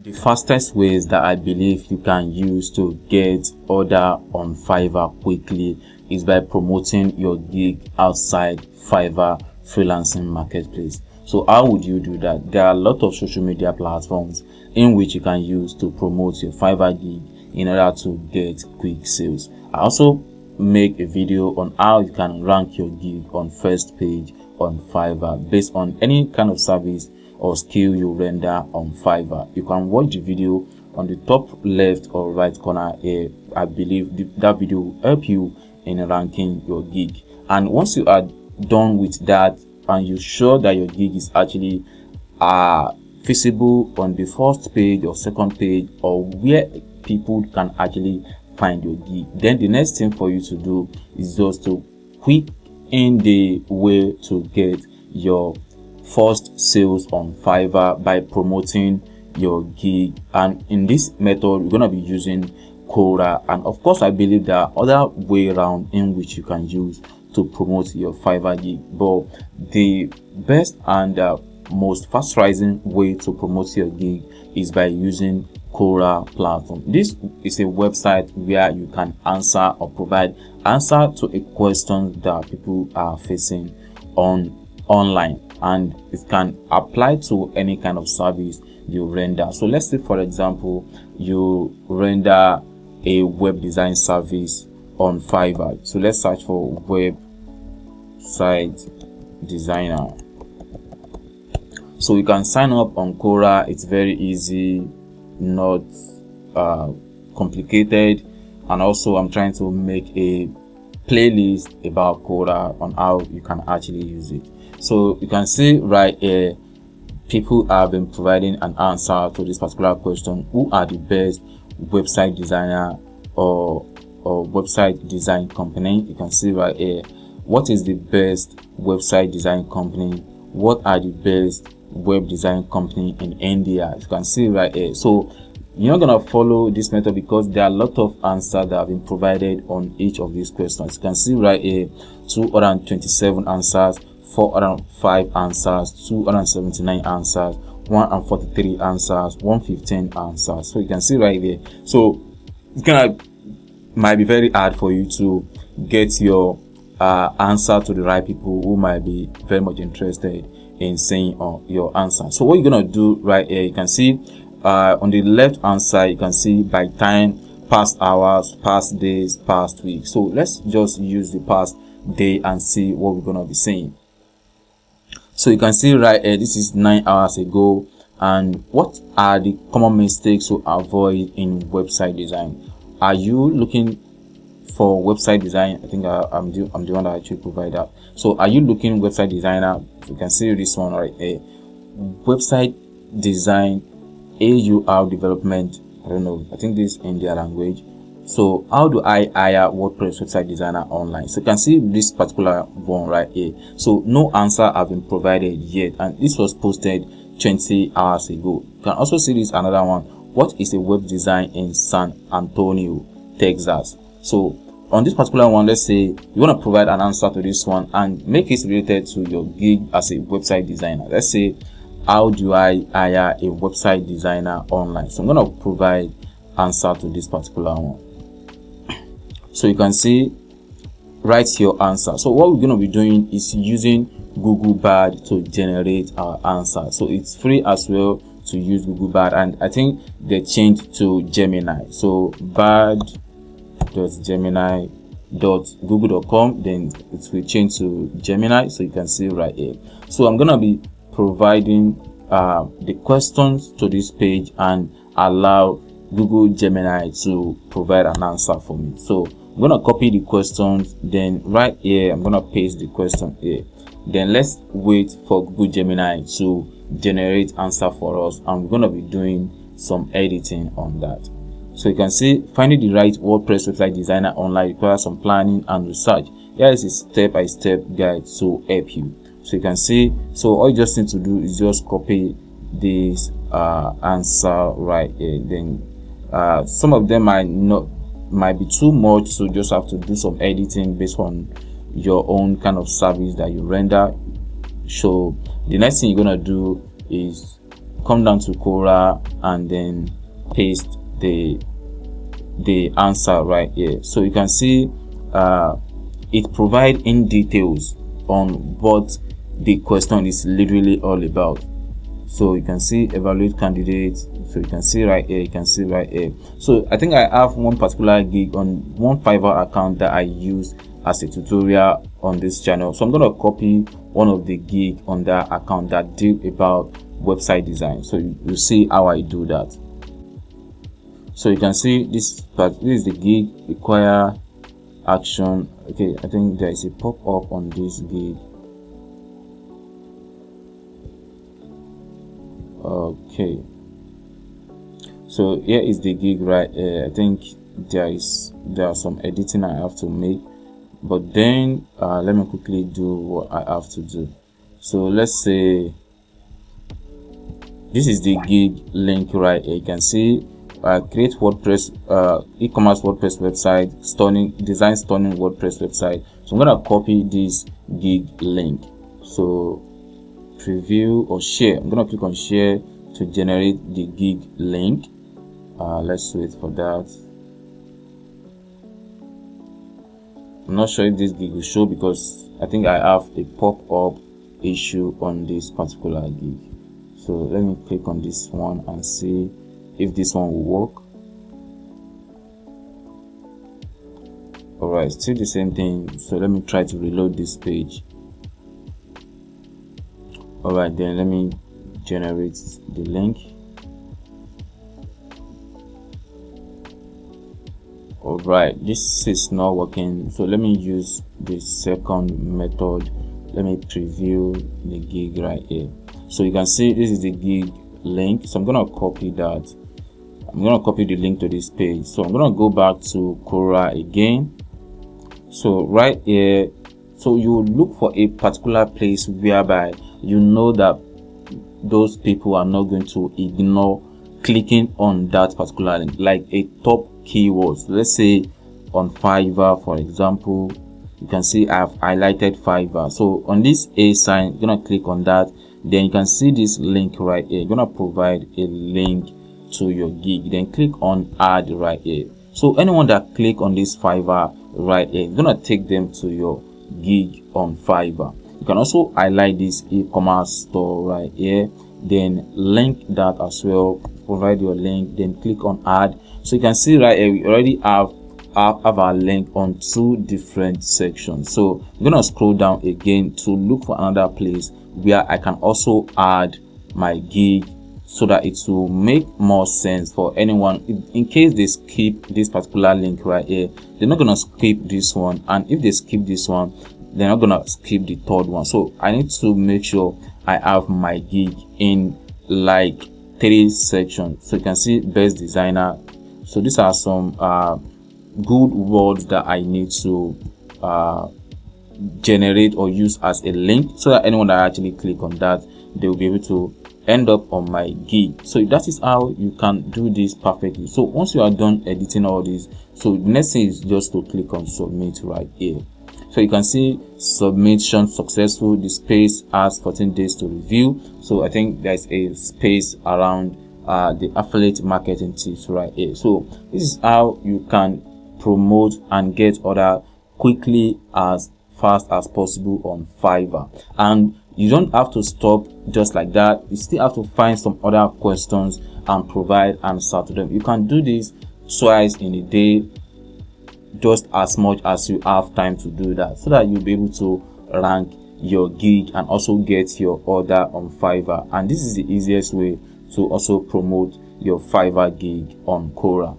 The fastest ways that I believe you can use to get order on Fiverr quickly is by promoting your gig outside Fiverr freelancing marketplace. So how would you do that? There are a lot of social media platforms in which you can use to promote your Fiverr gig in order to get quick sales. I also make a video on how you can rank your gig on first page on Fiverr based on any kind of service or skill you render on Fiverr. You can watch the video on the top left or right corner here. I believe that video will help you in ranking your gig. And once you are done with that and you're sure that your gig is actually visible on the first page or second page or where people can actually find your gig, then the next thing for you to do is just to quick in the way to get your first sales on Fiverr by promoting your gig. And in this method we're going to be using Quora, and of course I believe there are other way around in which you can use to promote your Fiverr gig, but the best and most fast rising way to promote your gig is by using Quora platform. This is a website where you can answer or provide answer to a question that people are facing online, and it can apply to any kind of service you render. So let's say, for example, you render a web design service on Fiverr. So let's search for website designer. So you can sign up on Quora. It's very easy, not complicated. And also I'm trying to make a playlist about Quora on how you can actually use it. So you can see right here, people have been providing an answer to this particular question: who are the best website designer or website design company? You can see right here, what is the best website design company? What are the best web design company in India? You can see right here. So you're not gonna follow this method because there are a lot of answers that have been provided on each of these questions. You can see right here, 227 answers, 405 answers, 279 answers, 143 answers, 115 answers. So you can see right there. So it's might be very hard for you to get your answer to the right people who might be very much interested in seeing your answer. So what you're gonna do right here, you can see on the left hand side, you can see by time, past hours, past days, past weeks. So let's just use the past day and see what we're gonna be seeing. So you can see right here, this is 9 hours ago. And what are the common mistakes to avoid in website design? Are you looking for website design? I think I'm the one that actually provide that. So are you looking website designer? You can see this one right here, website design, AUR development. I don't know, I think this is India language. So how do I hire WordPress website designer online? So you can see this particular one right here. So no answer have been provided yet, and this was posted 20 hours ago. You can also see this another one. What is a web design in San Antonio, Texas? So on this particular one, let's say you want to provide an answer to this one and make it related to your gig as a website designer. Let's say, how do I hire a website designer online? So I'm going to provide answer to this particular one. So you can see, write your answer. So what we're going to be doing is using Google Bard to generate our answer. So it's free as well to use Google Bard, and I think they changed to Gemini. So bard.gemini.google.com, then it will change to Gemini. So you can see right here. So I'm going to be providing the questions to this page and allow Google Gemini to provide an answer for me. So I'm going to copy the questions, then right here I'm going to paste the question here. Then let's wait for Google Gemini to generate answer for us, and we're going to be doing some editing on that. So you can see, finding the right WordPress website designer online requires some planning and research. Here is a step-by-step guide to help you. So you can see, so all you just need to do is just copy this answer right here. Then some of them might be too much, so you just have to do some editing based on your own kind of service that you render. So the next thing you're gonna do is come down to Quora and then paste the answer right here. So you can see it provides in details on what the question is literally all about. So you can see evaluate candidates. So you can see right here, you can see right here. So I think I have one particular gig on one Fiverr account that I use as a tutorial on this channel. So I'm going to copy one of the gig on that account that deal about website design. So you see how I do that. So you can see this is the gig require action. Okay, I think there is a pop-up on this gig. Okay, so here is the gig right here. I think there are some editing I have to make, but then let me quickly do what I have to do. So let's say this is the gig link right here. You can see create WordPress e-commerce WordPress website, design stunning WordPress website. So I'm gonna copy this gig link. So preview or share. I'm gonna click on share to generate the gig link. Let's wait for that. I'm not sure if this gig will show because I think I have a pop-up issue on this particular gig. So let me click on this one and see if this one will work. Alright, still the same thing. So let me try to reload this page. Alright, then let me generate the link. Alright, this is not working, so let me use the second method. Let me preview the gig right here. So you can see this is the gig link. So I'm gonna copy that. I'm gonna copy the link to this page. So I'm gonna go back to Quora again. So right here, so you look for a particular place whereby you know that those people are not going to ignore clicking on that particular link, like a top keywords. Let's say on Fiverr, for example, you can see I've highlighted Fiverr. So on this A sign, you're gonna click on that. Then you can see this link right here. You're gonna provide a link to your gig. Then click on add right here. So anyone that click on this Fiverr right here, it's gonna take them to your gig on Fiverr. You can also highlight this e-commerce store right here, then link that as well, provide your link, then click on add. So you can see right here we already have our link on two different sections. So I'm gonna scroll down again to look for another place where I can also add my gig, so that it will make more sense for anyone. In case they skip this particular link right here, they're not gonna skip this one, and if they skip this one, they're not gonna skip the third one. So I need to make sure I have my gig in like 3 sections. So you can see best designer. So these are some good words that I need to generate or use as a link, so that anyone that actually click on that, they will be able to end up on my gig. So that is how you can do this perfectly. So once you are done editing all this, so the next thing is just to click on submit right here. So you can see submission successful. The space has 14 days to review. So I think there's a space around the affiliate marketing tips right here. So this is how you can promote and get order quickly as fast as possible on Fiverr. And you don't have to stop just like that. You still have to find some other questions and provide answer to them. You can do this twice in a day, just as much as you have time to do that, so that you'll be able to rank your gig and also get your order on Fiverr. And this is the easiest way to also promote your Fiverr gig on Quora.